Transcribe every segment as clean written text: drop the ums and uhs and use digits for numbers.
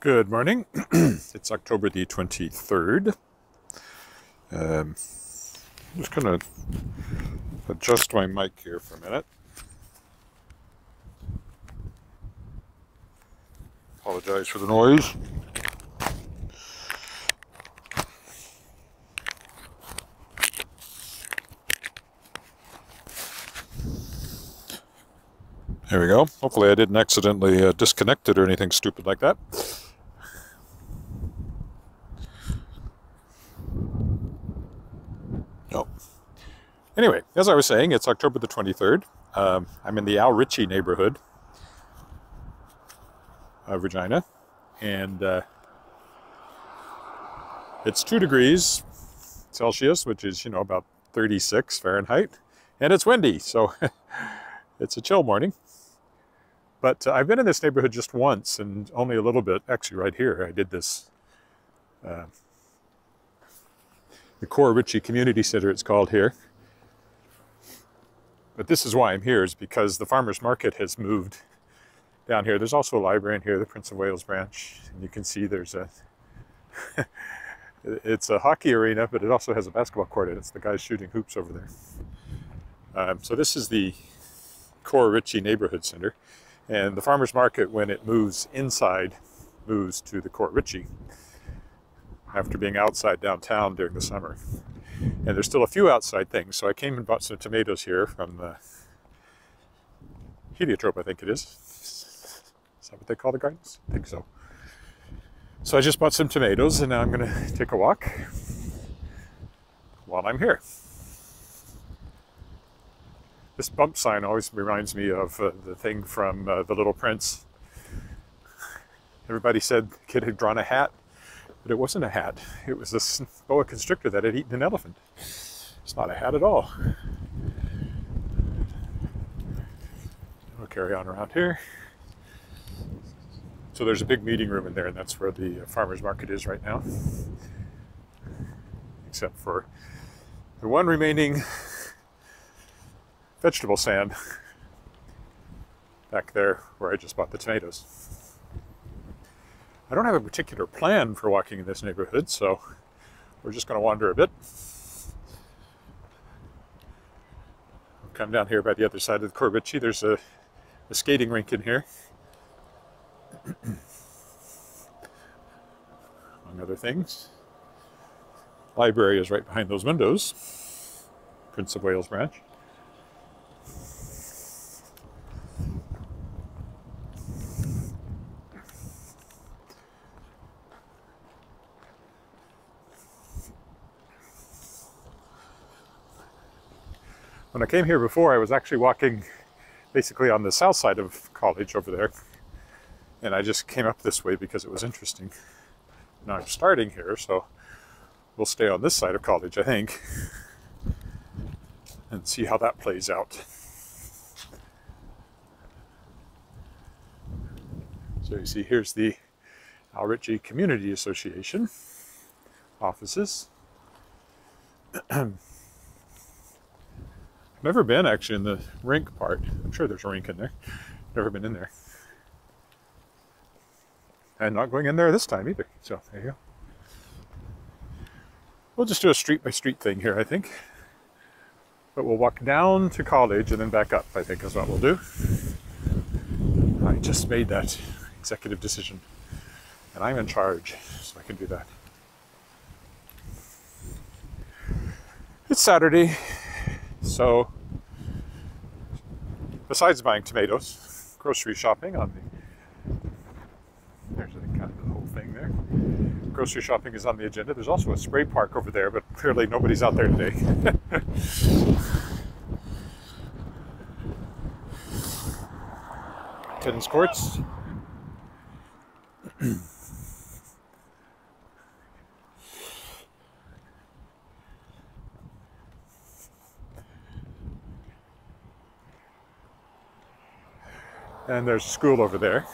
Good morning. It's October the 23rd. I'm just going to adjust my mic here for a minute. Apologize for the noise. There we go. Hopefully I didn't accidentally disconnect it or anything stupid like that. No. Anyway, as I was saying, it's October the 23rd. I'm in the Al Ritchie neighborhood of Regina, and it's 2 degrees Celsius, which is, about 36 Fahrenheit, and it's windy, so it's a chill morning. But I've been in this neighborhood just once, and only a little bit. Actually, right here, I did this. The Core Ritchie Community Center, it's called here. But this is why I'm here, is because the farmers market has moved down here. There's also a library in here, the Prince of Wales branch, and you can see there's a it's a hockey arena, but it also has a basketball court, and it's the guys shooting hoops over there. So this is the Core Ritchie Neighborhood Center. And the farmers market, when it moves inside, moves to the Core Ritchie after being outside downtown during the summer. And there's still a few outside things. So I came and bought some tomatoes here from the Heliotrope, I think it is. Is that what they call the gardens? I think so. So I just bought some tomatoes, and now I'm going to take a walk while I'm here. This bump sign always reminds me of the thing from The Little Prince. Everybody said the kid had drawn a hat, but it wasn't a hat. It was a boa constrictor that had eaten an elephant. It's not a hat at all. We'll carry on around here. So there's a big meeting room in there, and that's where the farmers market is right now. Except for the one remaining vegetable stand back there where I just bought the tomatoes. I don't have a particular plan for walking in this neighborhood, so we're just going to wander a bit. I'll come down here by the other side of the Core Ritchie. There's a skating rink in here, among other things. Library is right behind those windows, Prince of Wales branch. When I came here before, I was actually walking basically on the south side of College over there. And I just came up this way because it was interesting. Now I'm starting here, so we'll stay on this side of College, I think, and see how that plays out. So you see, here's the Al Ritchie Community Association offices. I've never been actually in the rink part. I'm sure there's a rink in there. Never been in there. And not going in there this time either. So there you go. We'll just do a street by street thing here, I think. But we'll walk down to College and then back up, I think is what we'll do. I just made that executive decision. And I'm in charge, so I can do that. It's Saturday. So, besides buying tomatoes, grocery shopping on there's kind of the whole thing there. Grocery shopping is on the agenda. There's also a spray park over there, but clearly nobody's out there today. Tennis courts. And there's a school over there,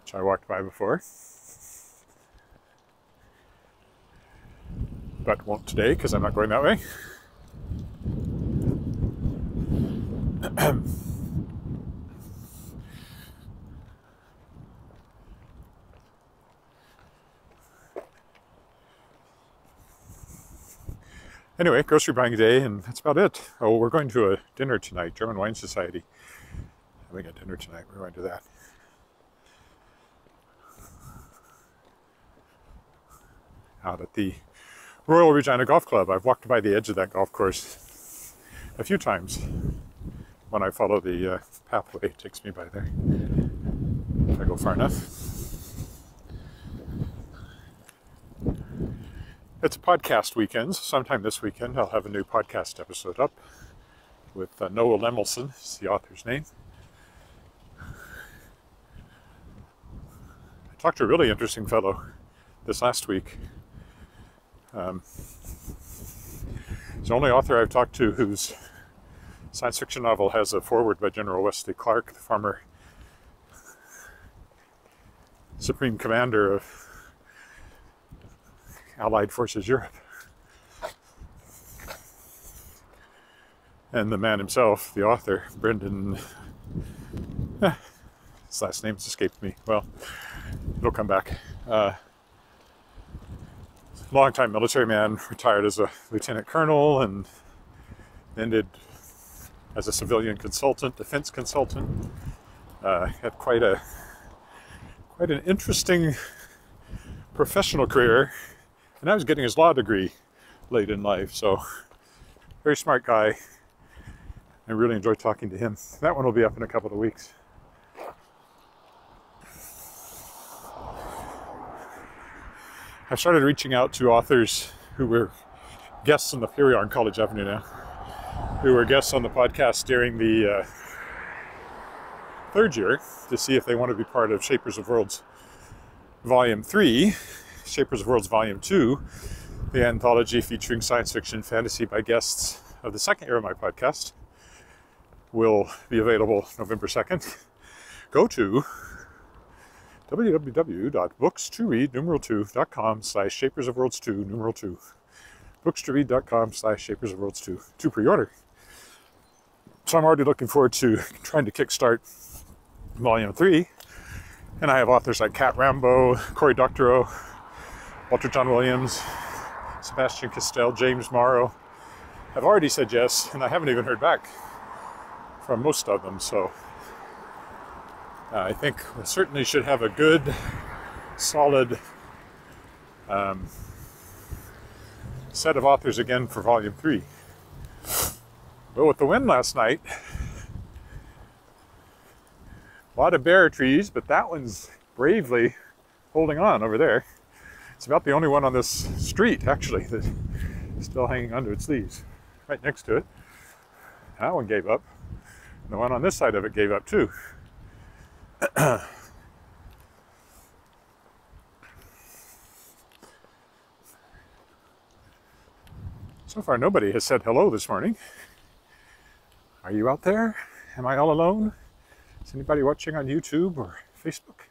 which I walked by before, but won't today because I'm not going that way. Anyway, grocery buying day, and that's about it. Oh, we're going to a dinner tonight, German Wine Society. Having a dinner tonight. We're going to that. Out at the Royal Regina Golf Club. I've walked by the edge of that golf course a few times when I follow the pathway. It takes me by there if I go far enough. It's a podcast weekend. So sometime this weekend I'll have a new podcast episode up with Noah Lemelson, is the author's name. I talked to a really interesting fellow this last week. He's the only author I've talked to whose science fiction novel has a foreword by General Wesley Clark, the former Supreme Commander of Allied Forces Europe. And the man himself, the author, Brendan, his last name's escaped me. Well, it'll come back. Long-time military man, retired as a lieutenant colonel and ended as a civilian consultant, defense consultant. Had quite an interesting professional career, and I was getting his law degree late in life. So, very smart guy. I really enjoyed talking to him. That one will be up in a couple of weeks. I started reaching out to authors who were guests on the, here we are on College Avenue now, who were guests on the podcast during the third year to see if they want to be part of Shapers of Worlds Volume 3, Shapers of Worlds Volume 2, the anthology featuring science fiction fantasy by guests of the second year of my podcast, will be available November 2nd. Go to www.books2read2.com/shapersofworlds2. books2read.com/shapersofworlds2 to pre-order. So I'm already looking forward to trying to kickstart Volume 3. And I have authors like Kat Rambo, Cory Doctorow, Walter John Williams, Sebastian Castell, James Morrow have already said yes, and I haven't even heard back from most of them. So I think we certainly should have a good, solid set of authors again for Volume 3. But with the wind last night, a lot of bare trees, but that one's bravely holding on over there. It's about the only one on this street, actually, that's still hanging under its leaves. Right next to it. That one gave up. And the one on this side of it gave up too. So far, nobody has said hello this morning. Are you out there? Am I all alone? Is anybody watching on YouTube or Facebook?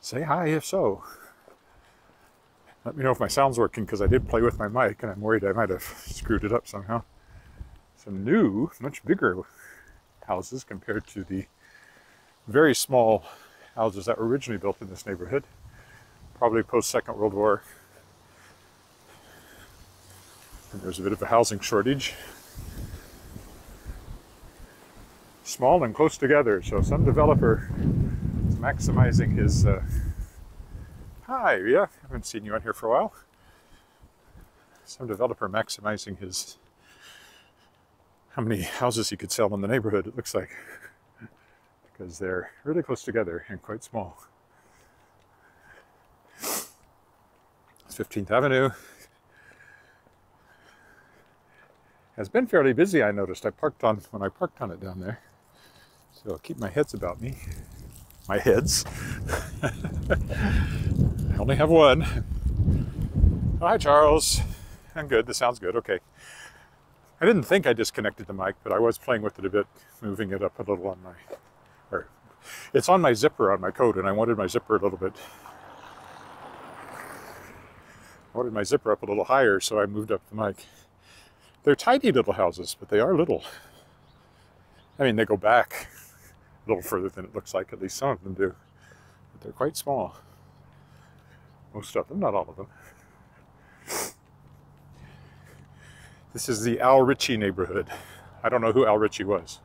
Say hi if so. Let me know if my sound's working, because I did play with my mic and I'm worried I might have screwed it up somehow. Some new, much bigger houses compared to the very small houses that were originally built in this neighborhood, probably post-Second World War. And there's a bit of a housing shortage. Small and close together, so some developer is maximizing his... Hi, yeah, I haven't seen you on here for a while. Some developer maximizing his... how many houses he could sell in the neighborhood, it looks like. Because they're really close together and quite small. It's 15th Avenue. Has been fairly busy, I noticed. When I parked on it down there. So I'll keep my heads about me. My heads. I only have one. Oh, hi, Charles. I'm good. This sounds good. Okay. I didn't think I disconnected the mic, but I was playing with it a bit, moving it up a little on it's on my zipper on my coat, and I wanted my zipper a little bit. I wanted my zipper up a little higher, so I moved up the mic. They're tiny little houses, but they are little. I mean, they go back a little further than it looks like, at least some of them do. But they're quite small. Most of them, not all of them. This is the Al Ritchie neighborhood. I don't know who Al Ritchie was,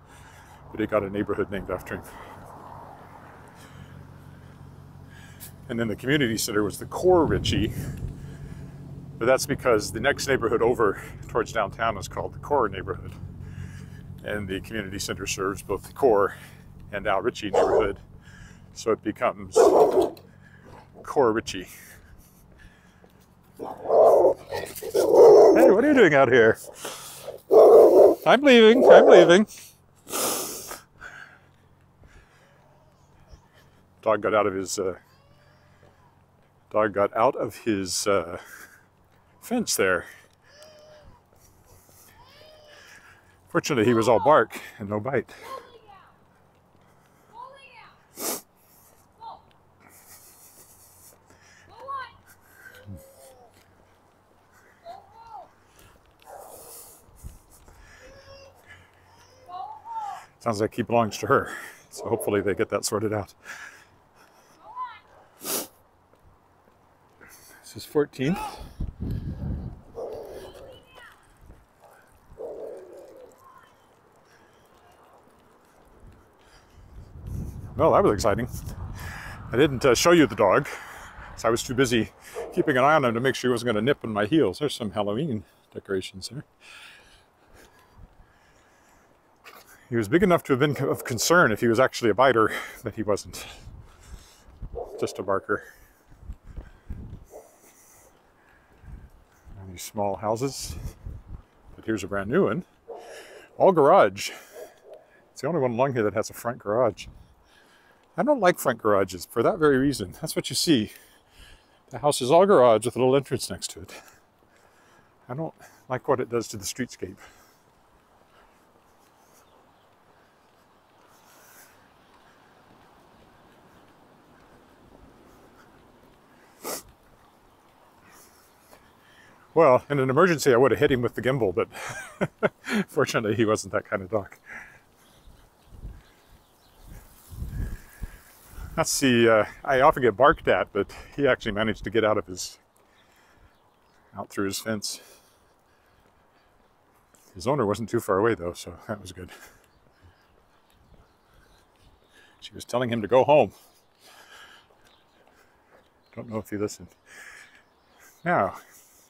but he got a neighborhood named after him. And then the community center was the Core Ritchie, but that's because the next neighborhood over towards downtown is called the Core neighborhood. And the community center serves both the Core and Al Ritchie neighborhood, so it becomes Core Ritchie. Hey, what are you doing out here? I'm leaving, I'm leaving. Dog got out of his fence there. Fortunately, he was all bark and no bite. Sounds like he belongs to her, so hopefully they get that sorted out. This is 14th. Well, that was exciting. I didn't show you the dog, so I was too busy keeping an eye on him to make sure he wasn't going to nip in my heels. There's some Halloween decorations there. He was big enough to have been of concern if he was actually a biter, but he wasn't. Just a barker. And these small houses. But here's a brand new one. All garage. It's the only one along here that has a front garage. I don't like front garages for that very reason. That's what you see. The house is all garage with a little entrance next to it. I don't like what it does to the streetscape. Well, in an emergency, I would have hit him with the gimbal, but fortunately, he wasn't that kind of dog. That's the, I often get barked at, but he actually managed to get out through his fence. His owner wasn't too far away though, so that was good. She was telling him to go home. Don't know if he listened. Now,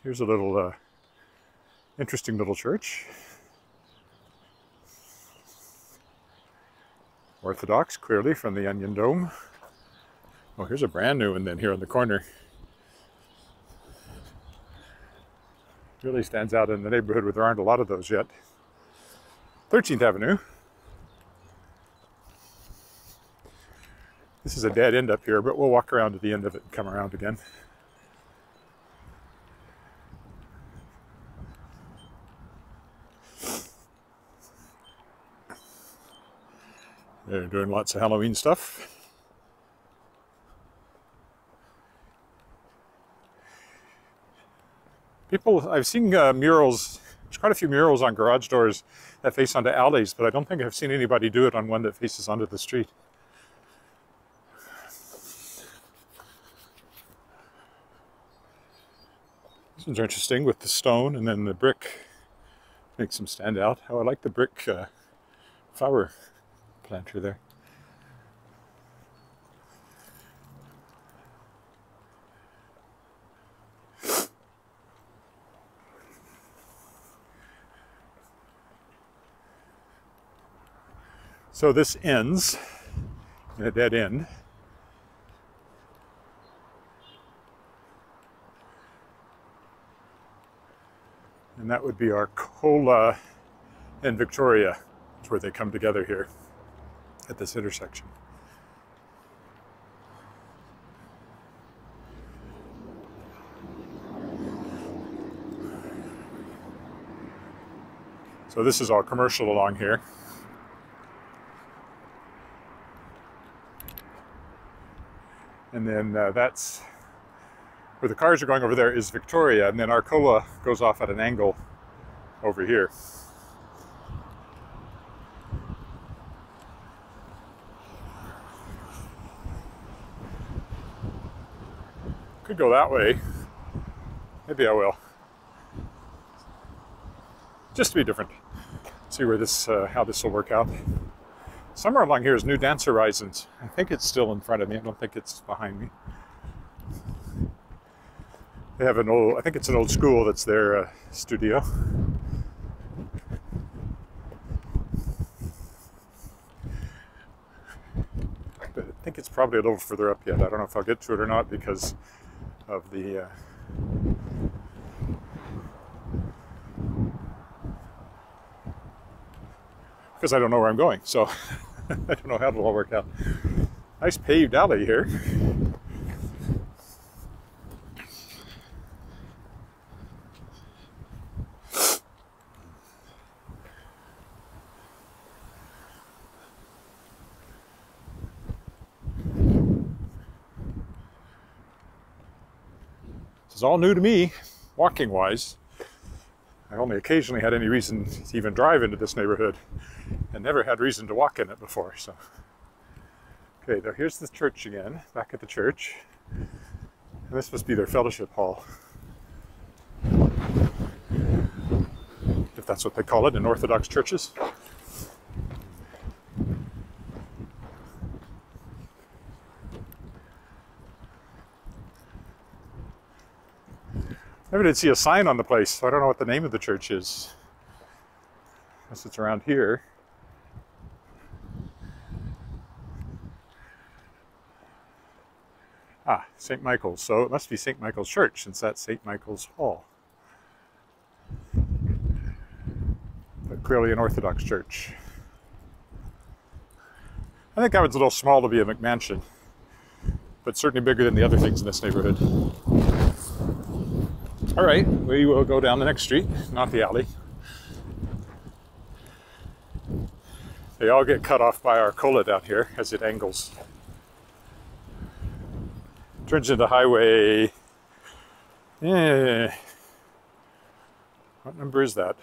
here's a little interesting little church. Orthodox, clearly, from the Onion Dome. Oh, here's a brand new one then here on the corner. Really stands out in the neighborhood where there aren't a lot of those yet. 13th Avenue. This is a dead end up here, but we'll walk around to the end of it and come around again. They're doing lots of Halloween stuff. People, I've seen murals, there's quite a few murals on garage doors that face onto alleys, but I don't think I've seen anybody do it on one that faces onto the street. This one's interesting with the stone and then the brick makes them stand out. Oh, I like the brick flower planter there. So this ends in a dead end. And that would be Arcola and Victoria. That's where they come together here at this intersection. So this is all commercial along here. And then that's where the cars are going over there is Victoria, and then Arcola goes off at an angle over here. Could go that way. Maybe I will. just to be different. See where this, how this will work out. Somewhere along here is New Dance Horizons. I think it's still in front of me. I don't think it's behind me. They have an old, I think it's an old school that's their studio. But I think it's probably a little further up yet. I don't know if I'll get to it or not because of the because I don't know where I'm going, so I don't know how it'll all work out. Nice paved alley here. This is all new to me, walking wise. I only occasionally had any reason to even drive into this neighborhood and never had reason to walk in it before. So, okay, there, here's the church again, back at the church. And this must be their fellowship hall, if that's what they call it in Orthodox churches. Never did see a sign on the place, so I don't know what the name of the church is. Unless it's around here. Ah, St. Michael's. So it must be St. Michael's Church, since that's St. Michael's Hall. But clearly an Orthodox church. I think that one's a little small to be a McMansion, but certainly bigger than the other things in this neighborhood. All right, we will go down the next street, not the alley. They all get cut off by Arcola down here as it angles. Turns into highway. What number is that?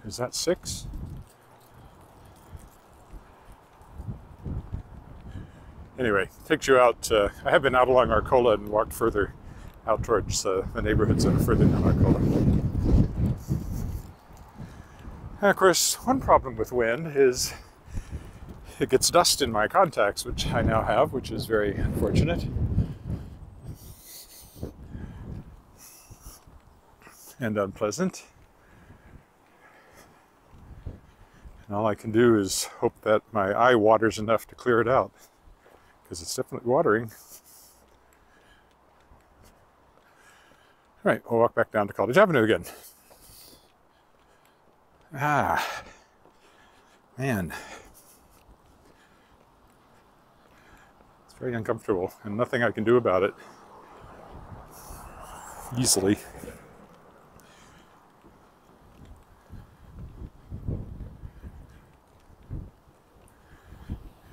Is that 6? Anyway, takes you out. I have been out along Arcola and walked further out towards the neighborhoods that are further down Arcola. And of course, one problem with wind is it gets dust in my contacts, which I now have, which is very unfortunate. And unpleasant. And all I can do is hope that my eye waters enough to clear it out, because it's definitely watering. All right, we'll walk back down to College Avenue again. Ah, man. It's very uncomfortable, and nothing I can do about it easily.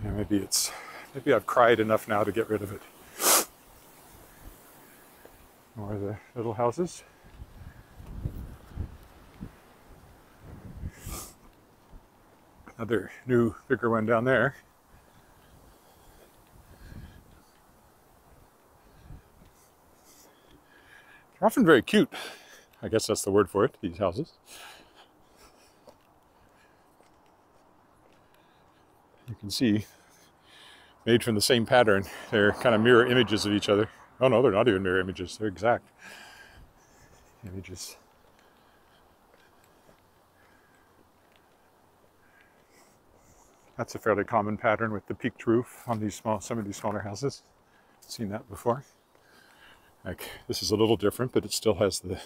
Yeah, maybe I've cried enough now to get rid of it. More of the little houses. Another new, bigger one down there. They're often very cute. I guess that's the word for it, these houses. You can see, made from the same pattern. They're kind of mirror images of each other. Oh no, they're not even mirror images. They're exact images. That's a fairly common pattern with the peaked roof on these some of these smaller houses. Seen that before. Like, this is a little different, but it still has the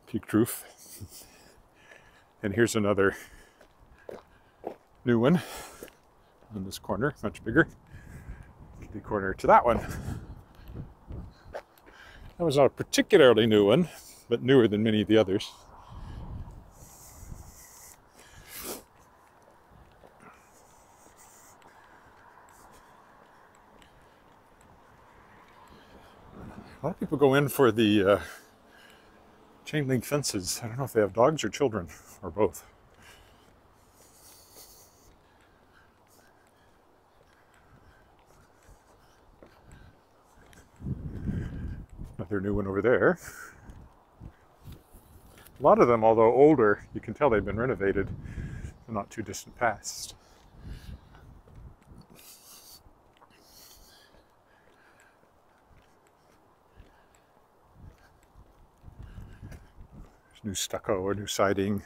peaked roof. And here's another new one on this corner, much bigger. The corner to that one. That was not a particularly new one, but newer than many of the others. A lot of people go in for the chain link fences. I don't know if they have dogs or children, or both. Another new one over there. A lot of them, although older, you can tell they've been renovated in the not too distant past. There's new stucco or new siding,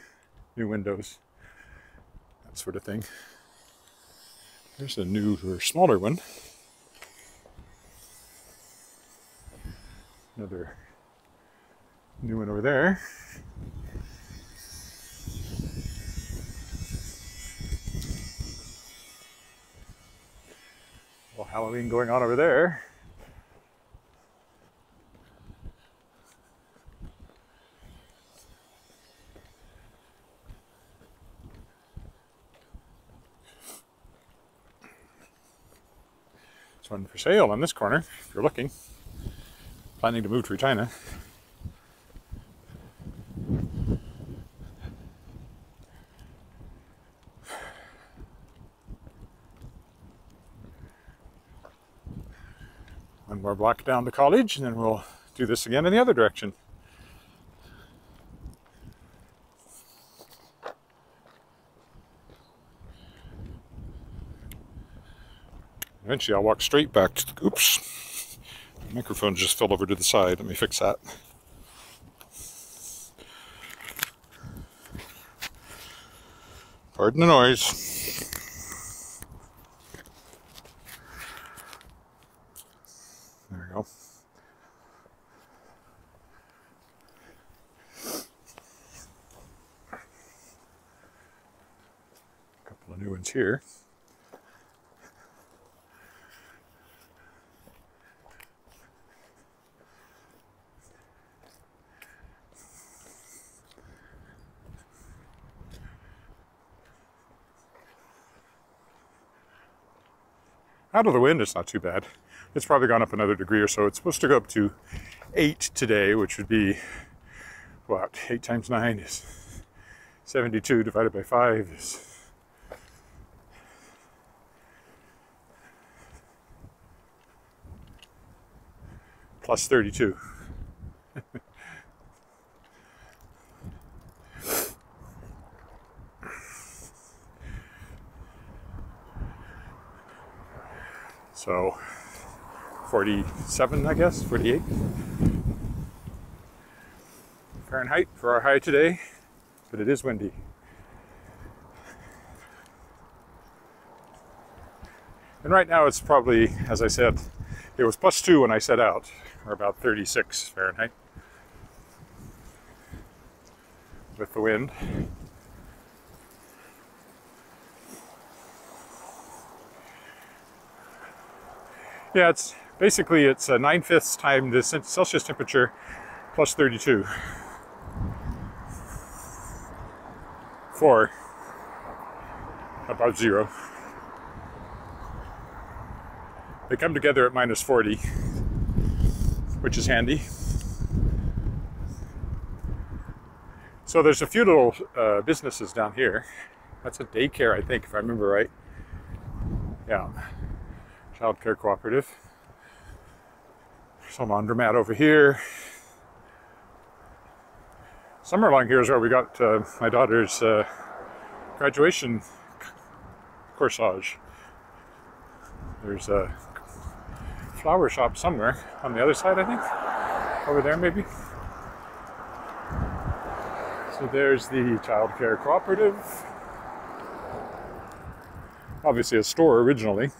new windows, that sort of thing. There's a newer, smaller one. Another new one over there. Well, Halloween going on over there. There's one for sale on this corner, if you're looking. Planning to move to Regina. One more block down to College, and then we'll do this again in the other direction. Eventually I'll walk straight back to the, oops, the microphone just fell over to the side. Let me fix that. Pardon the noise. There we go. A couple of new ones here. Out of the wind, it's not too bad. It's probably gone up another degree or so. It's supposed to go up to 8 today, which would be, what, 8 times 9 is 72 divided by 5 is plus 32. So 47, I guess, 48 Fahrenheit for our high today, but it is windy. And right now it's probably, as I said, it was +2 when I set out, or about 36 Fahrenheit with the wind. Yeah, it's basically, it's 9/5 time the Celsius temperature plus 32 for about 0. They come together at -40, which is handy. So there's a few little businesses down here. That's a daycare, I think, if I remember right. Yeah. Child Care Cooperative. Some laundromat over here. Somewhere along here is where we got my daughter's graduation corsage. There's a flower shop somewhere on the other side, I think. Over there, maybe. So there's the Child Care Cooperative. Obviously a store originally.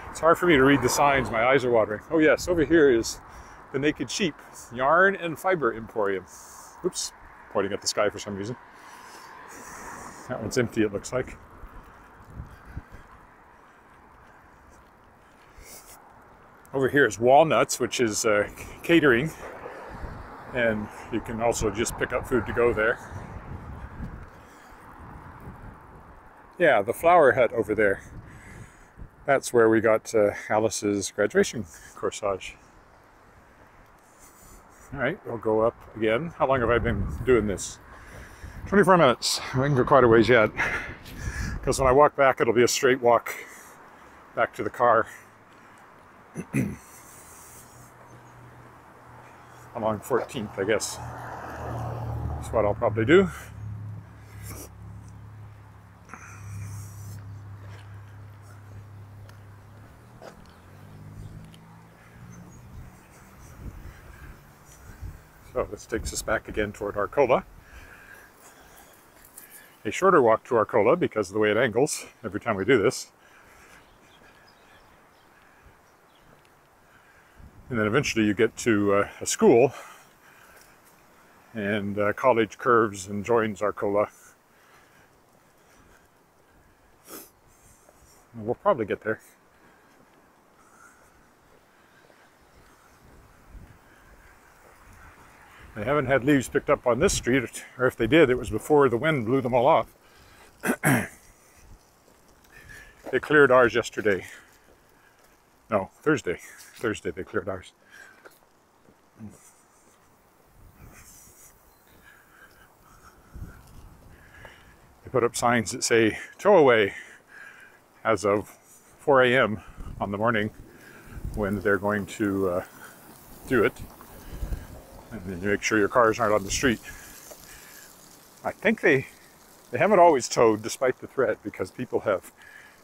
It's hard for me to read the signs, my eyes are watering. Oh yes, over here is the Naked Sheep Yarn and Fiber Emporium. Oops, pointing at the sky for some reason. That one's empty, it looks like. Over here is Walnuts, which is catering. And you can also just pick up food to go there. Yeah, the Flower Hut over there. That's where we got Alice's graduation corsage. All right, we'll go up again. How long have I been doing this? 24 minutes. I can go quite a ways yet. Because when I walk back, it'll be a straight walk back to the car. along 14th, I guess. That's what I'll probably do. So this takes us back again toward Arcola. A shorter walk to Arcola because of the way it angles every time we do this. And then eventually you get to a school, and college curves and joins Arcola. We'll probably get there. They haven't had leaves picked up on this street, or if they did, it was before the wind blew them all off. They cleared ours yesterday. No, Thursday. Thursday they cleared ours. They put up signs that say, tow away, as of 4 a.m. on the morning when they're going to do it. And then you make sure your cars aren't on the street. I think they haven't always towed despite the threat, because people have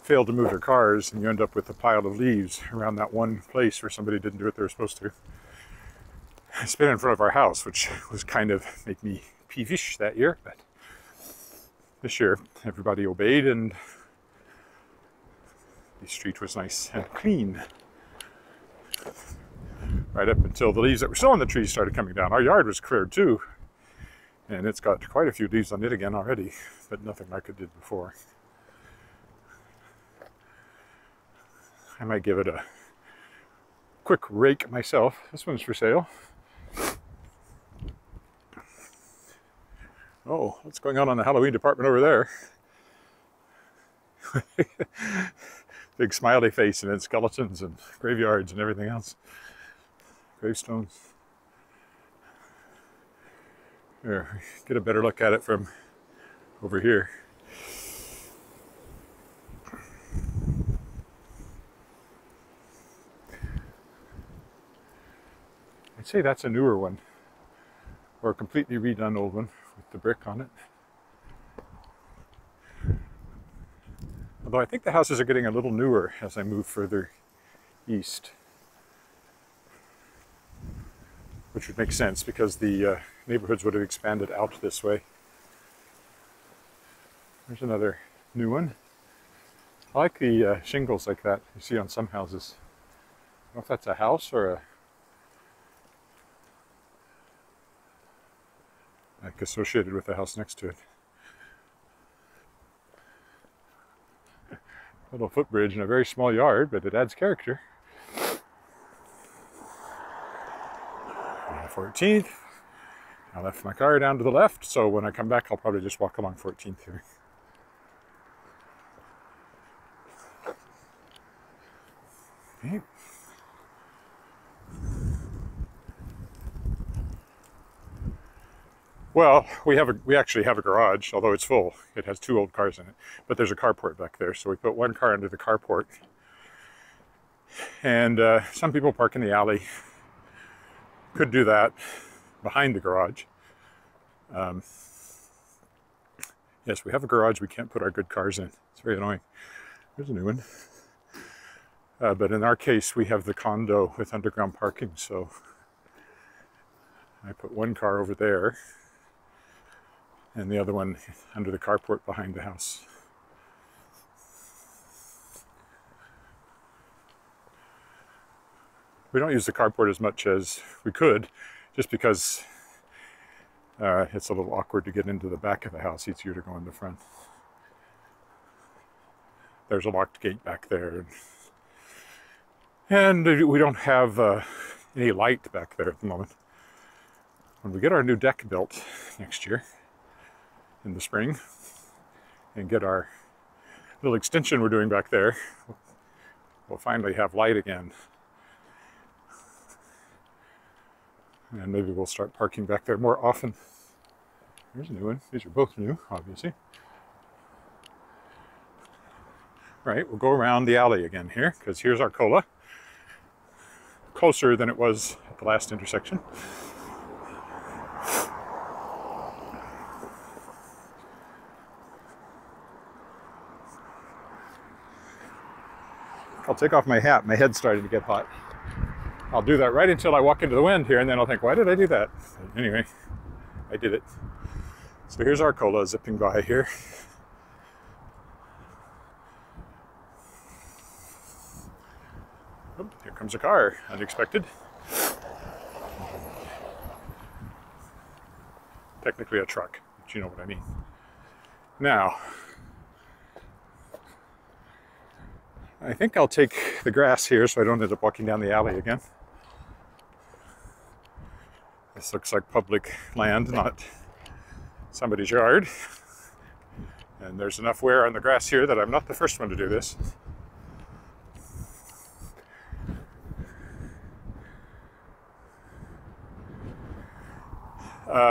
failed to move their cars and you end up with a pile of leaves around that one place where somebody didn't do what they were supposed to. It's been in front of our house, which was kind of made me peevish that year, but this year everybody obeyed and the street was nice and clean. Right up until the leaves that were still on the trees started coming down. Our yard was cleared too, and it's got quite a few leaves on it again already, but nothing like it did before. I might give it a quick rake myself. This one's for sale. Oh, what's going on the Halloween department over there? Big smiley face and then skeletons and graveyards and everything else. Gravestones. Here, get a better look at it from over here. I'd say that's a newer one, or a completely redone old one with the brick on it. Although I think the houses are getting a little newer as I move further east. Which would make sense because the neighborhoods would have expanded out this way. There's another new one. I like the shingles like that you see on some houses. I don't know if that's a house or a like associated with the house next to it. A little footbridge in a very small yard, but it adds character. 14th. I left my car down to the left, so when I come back I'll probably just walk along 14th here. Okay. Well, we actually have a garage, although it's full. It has 2 old cars in it, but there's a carport back there, so we put 1 car under the carport. And some people park in the alley. Could do that behind the garage. Yes, we have a garage we can't put our good cars in. It's very annoying. There's a new one. But in our case, we have the condo with underground parking, so I put 1 car over there and the other one under the carport behind the house. We don't use the carport as much as we could, just because it's a little awkward to get into the back of the house. It's easier to go in the front. There's a locked gate back there. And we don't have any light back there at the moment. When we get our new deck built next year, in the spring, and get our little extension we're doing back there, we'll finally have light again. And maybe we'll start parking back there more often. Here's a new one. These are both new, obviously. Right, we'll go around the alley again here, because here's Arcola. Closer than it was at the last intersection. I'll take off my hat. My head's starting to get hot. I'll do that right until I walk into the wind here, and then I'll think, why did I do that? Anyway, I did it. So here's Arcola zipping by here. Oh, here comes a car, unexpected. Technically a truck, but you know what I mean. Now, I think I'll take the grass here so I don't end up walking down the alley again. This looks like public land, not somebody's yard. And there's enough wear on the grass here that I'm not the first one to do this.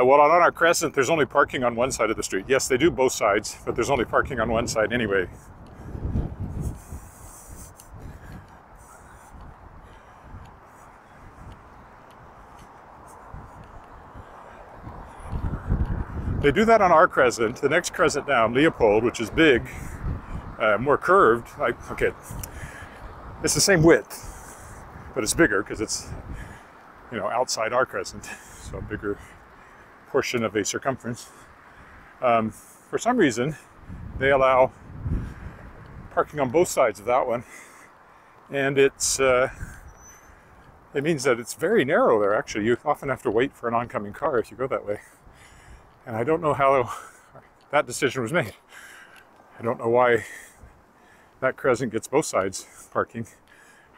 Well, on our crescent, there's only parking on one side of the street. Yes, they do both sides, but there's only parking on one side anyway. They do that on our crescent. The next crescent down, Leopold, which is big, more curved. Okay, it's the same width, but it's bigger because it's, you know, outside our crescent, so a bigger portion of a circumference. For some reason, they allow parking on both sides of that one, and it means that it's very narrow there. Actually, you often have to wait for an oncoming car if you go that way. And I don't know how that decision was made. I don't know why that crescent gets both sides parking.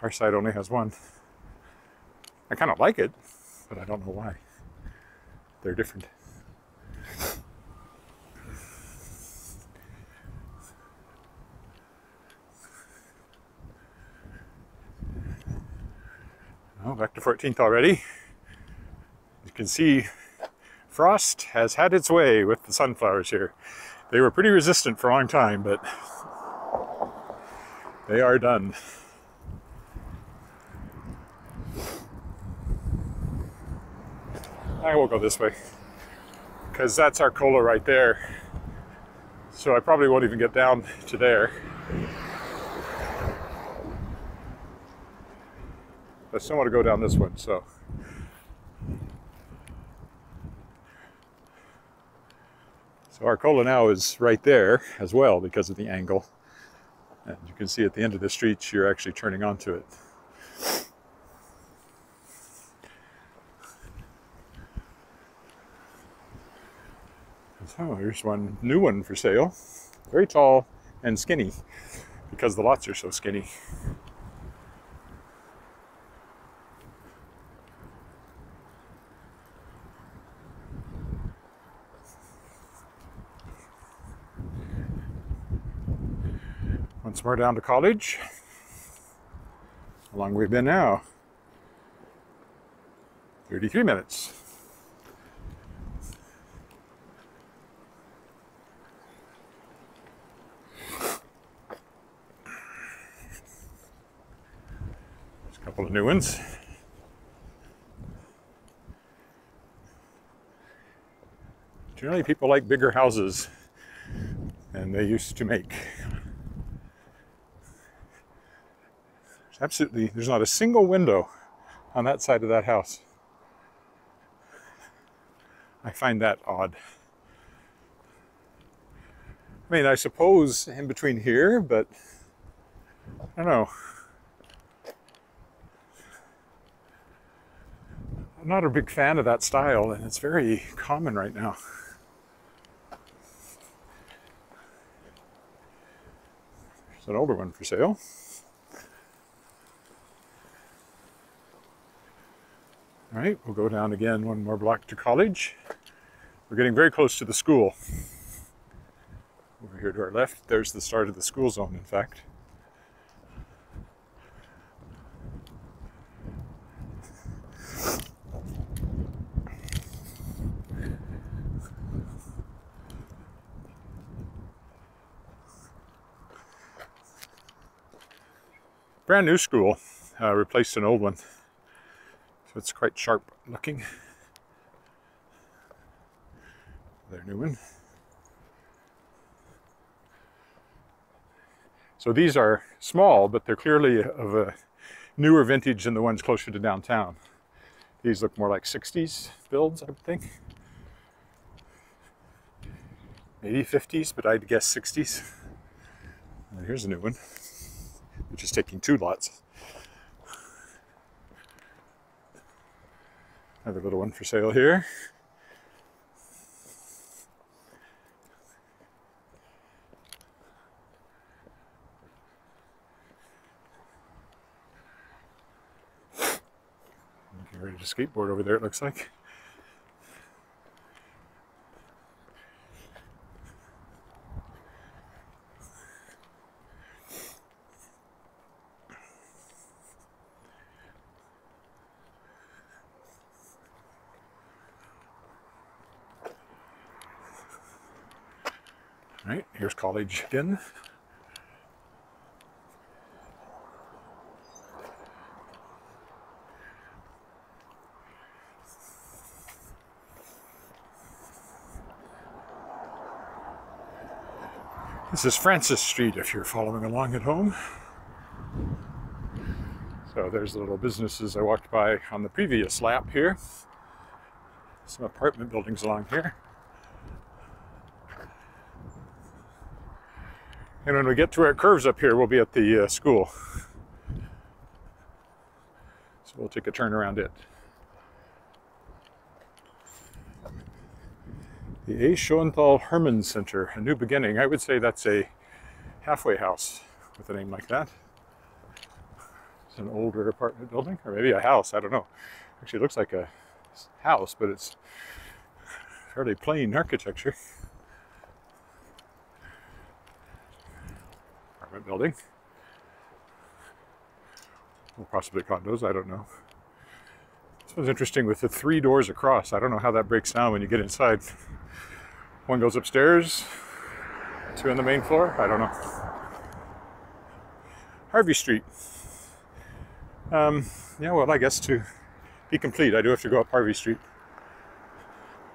Our side only has one. I kind of like it, but I don't know why. They're different. Oh, back to 14th already. You can see frost has had its way with the sunflowers here. They were pretty resistant for a long time, but they are done. I will go this way, because that's Arcola right there. So I probably won't even get down to there. I still want to go down this one, so. So Arcola now is right there as well because of the angle. And you can see at the end of the street, you're actually turning onto it. So here's one new one for sale. Very tall and skinny because the lots are so skinny. Once more down to College. How long have we been now? 33 minutes. There's a couple of new ones. Generally, people like bigger houses than they used to make. Absolutely, there's not a single window on that side of that house. I find that odd. I mean, I suppose in between here, but I don't know. I'm not a big fan of that style, and it's very common right now. There's an older one for sale. All right, we'll go down again one more block to College. We're getting very close to the school. Over here to our left, there's the start of the school zone, in fact. Brand new school, replaced an old one. So it's quite sharp looking. Their new one. So these are small, but they're clearly of a newer vintage than the ones closer to downtown. These look more like 60s builds, I would think. Maybe 50s, but I'd guess 60s. And here's a new one, which is taking 2 lots. Another little one for sale here. Getting ready to skateboard over there, it looks like. All right, here's college again. This is Francis Street if you're following along at home. So there's the little businesses I walked by on the previous lap here. Some apartment buildings along here. And when we get to where it curves up here, we'll be at the school. So we'll take a turn around it. The A. Schoenthal Hermann Center, a new beginning. I would say that's a halfway house with a name like that. It's an older apartment building, or maybe a house, I don't know. Actually, it looks like a house, but it's fairly plain architecture. Apartment building. Or possibly condos, I don't know. This one's interesting with the 3 doors across. I don't know how that breaks down when you get inside. One goes upstairs, 2 on the main floor, I don't know. Harvey Street. Yeah, well, I guess to be complete, I do have to go up Harvey Street.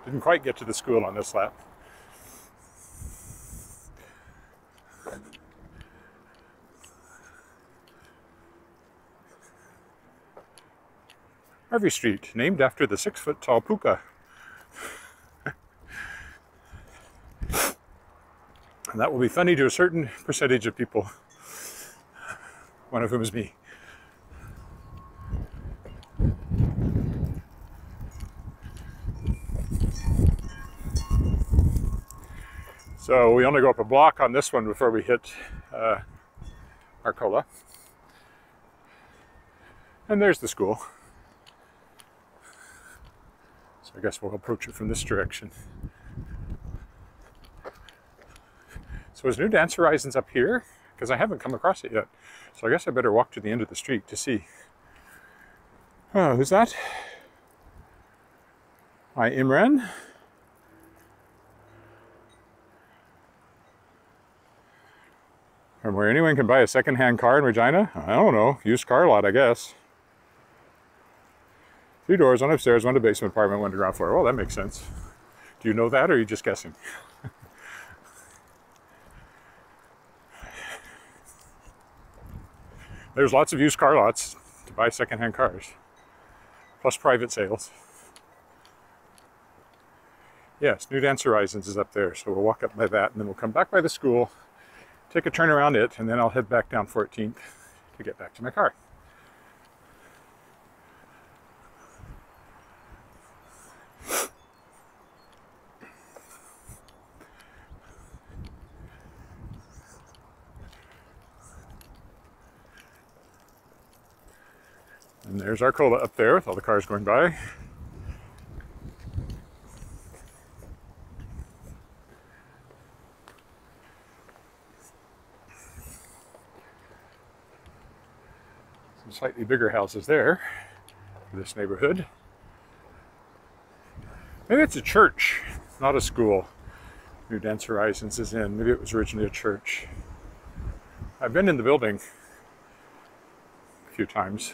Didn't quite get to the school on this lap. Harvey Street, named after the 6-foot-tall puka. And that will be funny to a certain percentage of people, one of whom is me. So we only go up a block on this one before we hit Arcola. And there's the school. So I guess we'll approach it from this direction. So is New Dance Horizons up here? Because I haven't come across it yet. So I guess I better walk to the end of the street to see. Oh, who's that? Hi, Imran. From where anyone can buy a second-hand car in Regina? I don't know. Used car lot, I guess. 3 doors, 1 upstairs, 1 to basement apartment, 1 to ground floor. Well, that makes sense. Do you know that, or are you just guessing? There's lots of used car lots to buy second-hand cars, plus private sales. Yes, New Dance Horizons is up there, so we'll walk up by that, and then we'll come back by the school, take a turn around it, and then I'll head back down 14th to get back to my car. And there's Arcola up there with all the cars going by. Some slightly bigger houses there for this neighborhood. Maybe it's a church, not a school. New Dance Horizons is in. Maybe it was originally a church. I've been in the building a few times.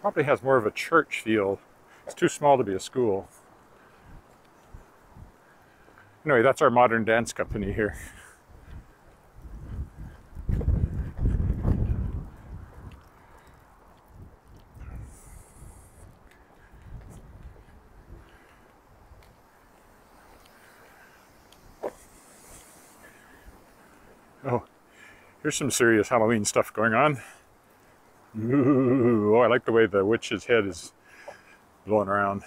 Probably has more of a church feel. It's too small to be a school. Anyway, that's our modern dance company here. Oh, here's some serious Halloween stuff going on. Ooh, oh, I like the way the witch's head is blowing around.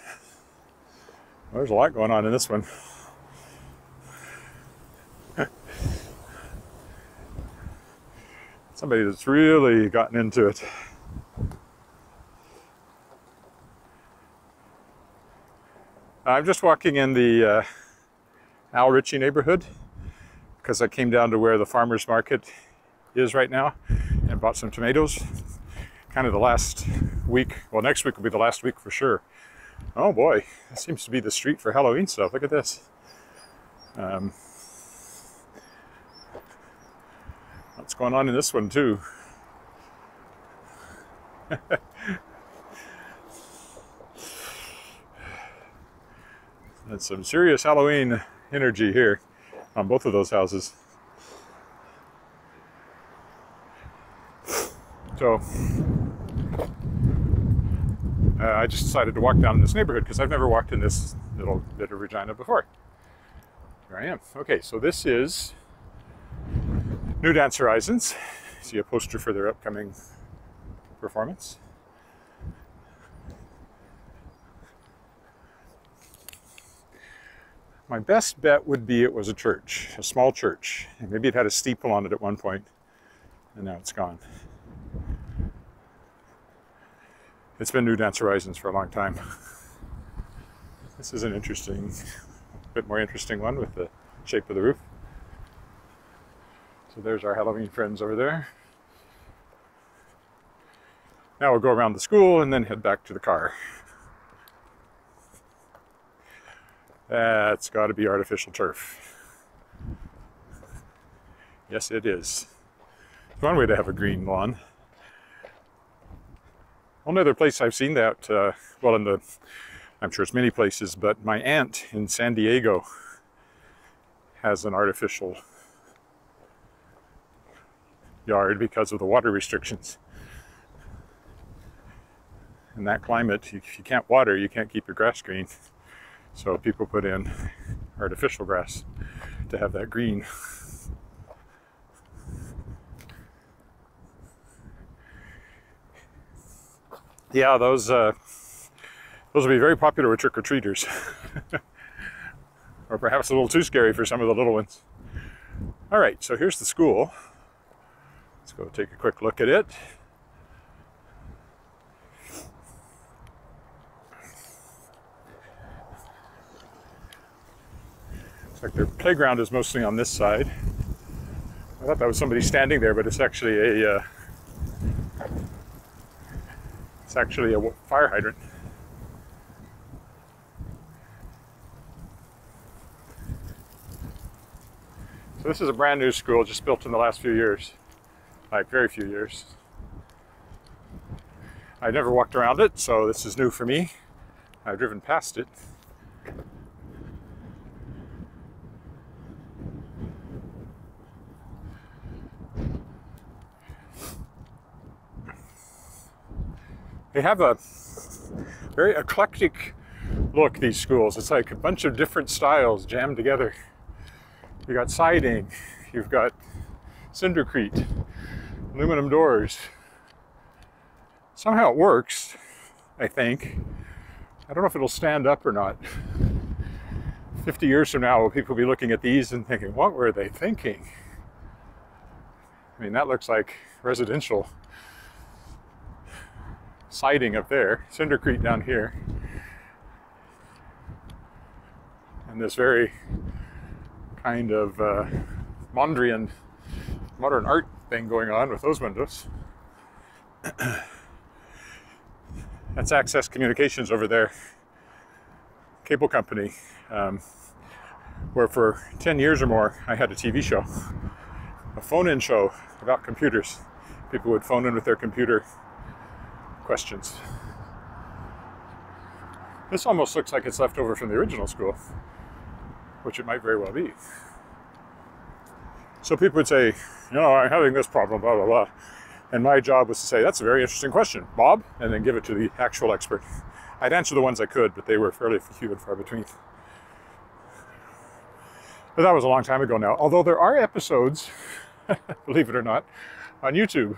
Well, there's a lot going on in this one. Somebody that's really gotten into it. I'm just walking in the Al Ritchie neighborhood because I came down to where the farmer's market is right now and bought some tomatoes. Kind of the last week, well, next week will be the last week for sure. Oh boy, that seems to be the street for Halloween stuff. Look at this. What's going on in this one too? That's some serious Halloween energy here on both of those houses. So I just decided to walk down in this neighborhood because I've never walked in this little bit of Regina before. Here I am. Okay, so this is New Dance Horizons. See a poster for their upcoming performance. My best bet would be it was a church, a small church. And maybe it had a steeple on it at one point, and now it's gone. It's been New Dance Horizons for a long time. This is an interesting, bit more interesting one with the shape of the roof. So there's our Halloween friends over there. Now we'll go around the school and then head back to the car. That's got to be artificial turf. Yes, it is. It's one way to have a green lawn. Only other place I've seen that, well, I'm sure it's many places, but my aunt in San Diego has an artificial yard because of the water restrictions. In that climate, if you can't water, you can't keep your grass green. So people put in artificial grass to have that green. Yeah, those will be very popular with trick-or-treaters. Or perhaps a little too scary for some of the little ones. All right, so here's the school. Let's go take a quick look at it. Looks like their playground is mostly on this side. I thought that was somebody standing there, but it's actually a fire hydrant. So this is a brand new school, just built in the last few years, like very few years. I never walked around it, so this is new for me. I've driven past it. They have a very eclectic look, these schools. It's like a bunch of different styles jammed together. You got siding, you've got cindercrete, aluminum doors. Somehow it works, I think. I don't know if it'll stand up or not. 50 years from now, will people be looking at these and thinking, what were they thinking? I mean, that looks like residential siding up there, cindercrete down here, and this very kind of Mondrian modern art thing going on with those windows. That's Access Communications over there, cable company, where for 10 years or more I had a TV show, a phone-in show about computers. People would phone in with their computer questions. This almost looks like it's left over from the original school, which it might very well be. So people would say, you know, I'm having this problem, blah, blah, blah. And my job was to say, that's a very interesting question, Bob, and then give it to the actual expert. I'd answer the ones I could, but they were fairly few and far between. But that was a long time ago now. Although there are episodes believe it or not, on YouTube.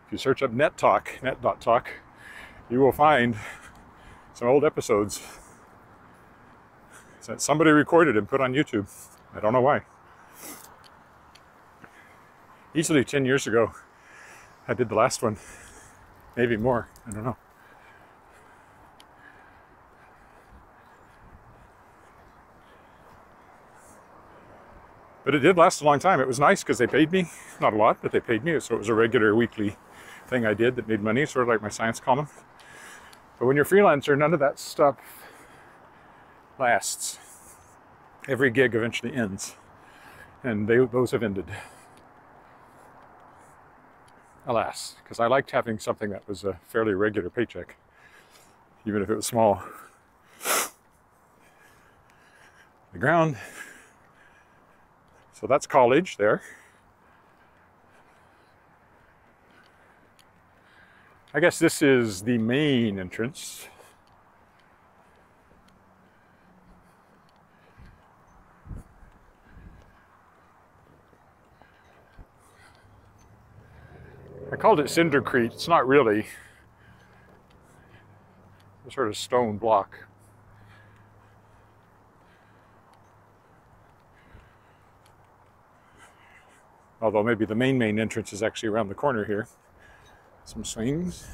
If you search up Net Talk, net.talk, you will find some old episodes that somebody recorded and put on YouTube. I don't know why. Easily 10 years ago, I did the last one. Maybe more, I don't know. But it did last a long time. It was nice because they paid me, not a lot, but they paid me. So it was a regular weekly thing I did that made money, sort of like my science column. But when you're a freelancer, none of that stuff lasts. Every gig eventually ends. And those have ended. Alas, because I liked having something that was a fairly regular paycheck, even if it was small. The ground. So that's college there. I guess this is the main entrance. I called it Cindercrete. It's not really. A sort of stone block. Although maybe the main entrance is actually around the corner here. Some swings.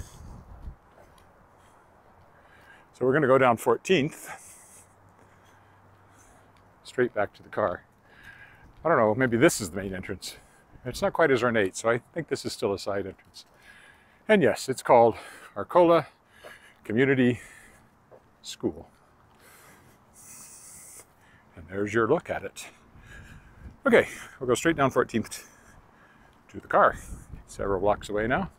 So we're going to go down 14th. Straight back to the car. I don't know, maybe this is the main entrance. It's not quite as ornate, so I think this is still a side entrance. And yes, it's called Arcola Community School. And there's your look at it. Okay, we'll go straight down 14th to the car. Several blocks away now.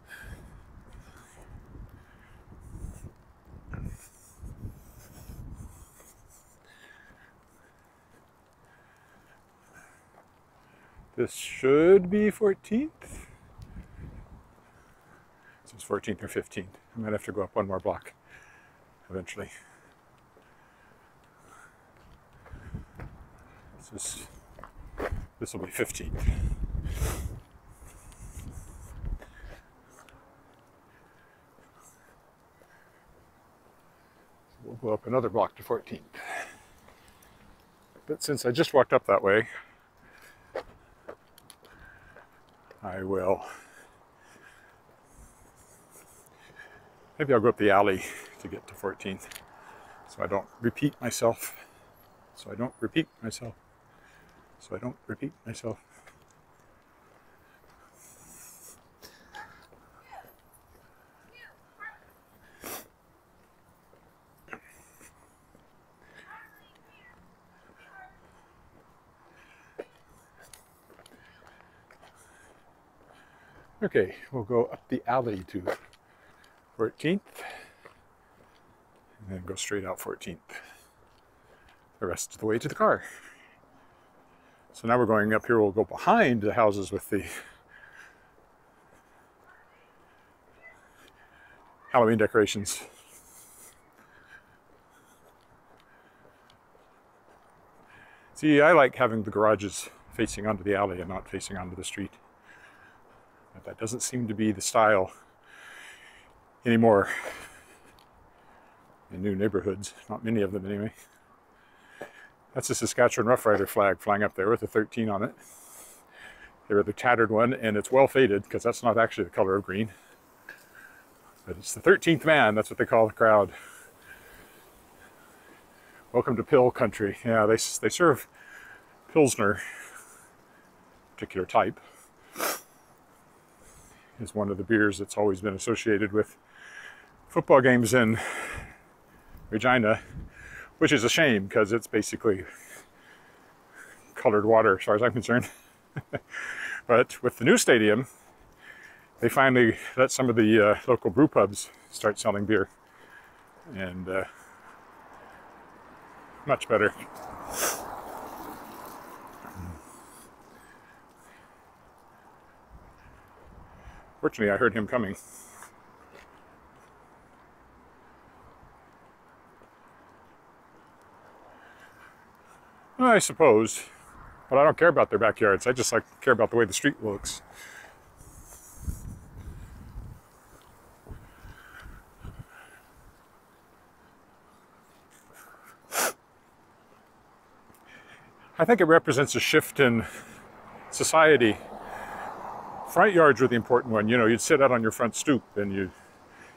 This should be 14th. This is 14th or 15th. I might have to go up one more block eventually. This will be 15th. We'll go up another block to 14th. But since I just walked up that way, I will. Maybe I'll go up the alley to get to 14th, so I don't repeat myself. Okay, we'll go up the alley to 14th, and then go straight out 14th. The rest of the way to the car. So now we're going up here, we'll go behind the houses with the Halloween decorations. See, I like having the garages facing onto the alley and not facing onto the street. But that doesn't seem to be the style anymore in new neighborhoods, not many of them anyway. That's a Saskatchewan Rough Rider flag flying up there with a 13 on it. They're the tattered one, and it's well faded because that's not actually the color of green. But it's the 13th man, that's what they call the crowd. Welcome to Pill Country. Yeah, they serve Pilsner, particular type. Is one of the beers that's always been associated with football games in Regina, which is a shame because it's basically colored water as far as I'm concerned. But with the new stadium, they finally let some of the local brew pubs start selling beer, and much better. Fortunately, I heard him coming. I suppose But I don't care about their backyards. I just care about the way the street looks. I think it represents a shift in society. Front yards were the important one. You know, you'd sit out on your front stoop and you'd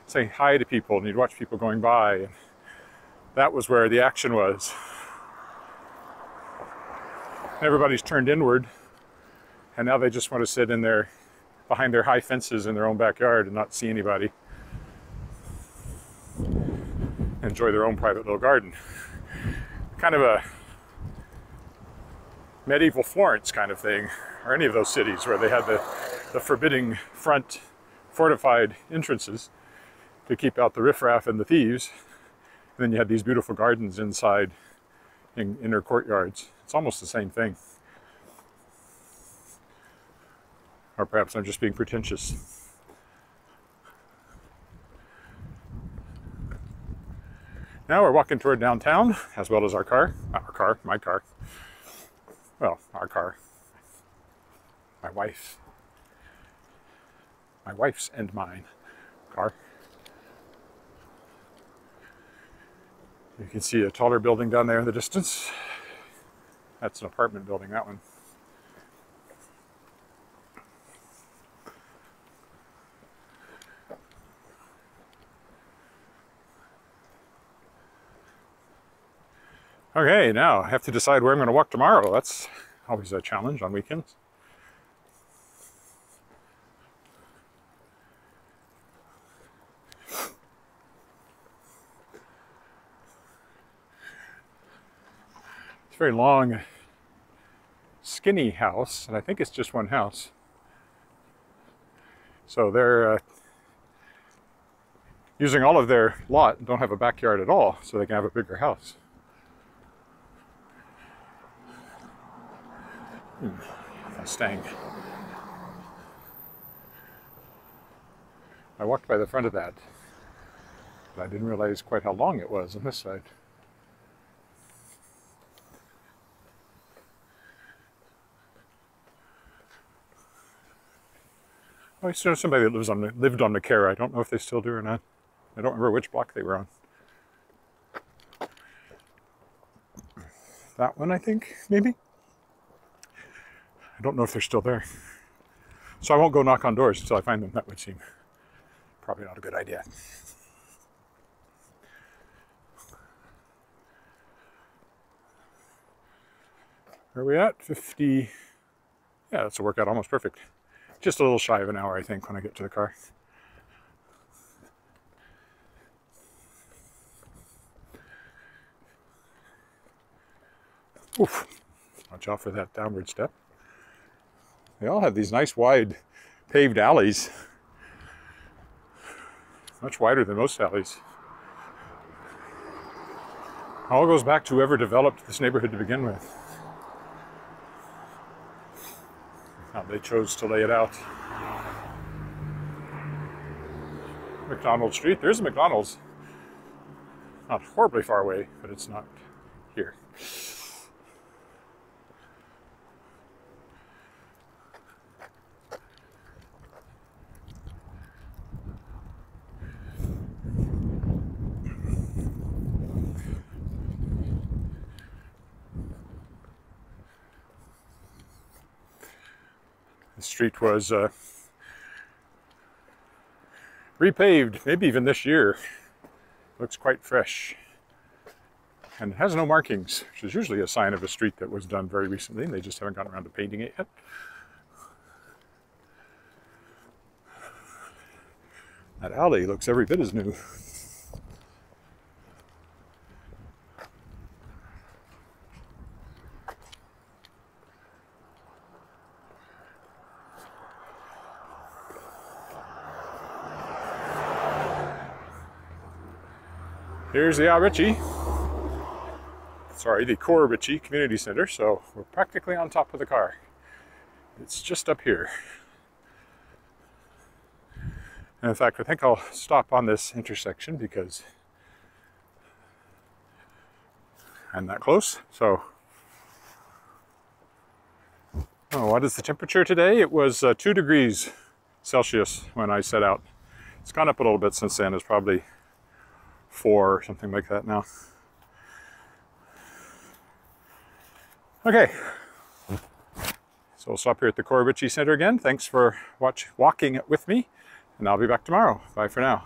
say hi to people and you'd watch people going by. And that was where the action was. Everybody's turned inward, and now they just want to sit in their, behind their high fences in their own backyard and not see anybody. Enjoy their own private little garden. Kind of a medieval Florence kind of thing, or any of those cities where they had the forbidding front fortified entrances to keep out the riffraff and the thieves. And then you had these beautiful gardens inside in inner courtyards. It's almost the same thing. Or perhaps I'm just being pretentious. Now we're walking toward downtown, as well as our car. Not our car, my car. Well, our car. My wife's and mine car. You can see a taller building down there in the distance. That's an apartment building, that one. Okay, now I have to decide where I'm going to walk tomorrow. That's always a challenge on weekends. It's a very long, skinny house, and I think it's just one house. So they're using all of their lot and don't have a backyard at all, so they can have a bigger house. Mustang. I walked by the front of that, but I didn't realize quite how long it was on this side. Oh, I used to know somebody that lived on McCara. I don't know if they still do or not. I don't remember which block they were on. That one, I think, maybe? I don't know if they're still there. So I won't go knock on doors until I find them. That would seem probably not a good idea. Where are we at? 50. Yeah, that's a workout almost perfect. Just a little shy of an hour, I think, when I get to the car. Oof. Watch out for that downward step. They all have these nice wide paved alleys. Much wider than most alleys. All goes back to whoever developed this neighborhood to begin with. How they chose to lay it out. McDonald Street. There's a McDonald's. Not horribly far away, but it's not here. The street was repaved, maybe even this year. Looks quite fresh. And it has no markings, which is usually a sign of a street that was done very recently, and they just haven't gotten around to painting it yet. That alley looks every bit as new. Here's the Ritchie. Sorry, the Core Ritchie Community Center, so we're practically on top of the car. It's just up here. And in fact, I think I'll stop on this intersection because I'm that close. So Oh, what is the temperature today? It was 2 degrees Celsius when I set out. It's gone up a little bit since then. It's probably 4 or something like that now. Okay, so we'll stop here at the Cora Ritchie Center again. Thanks for walking with me, and I'll be back tomorrow. Bye for now.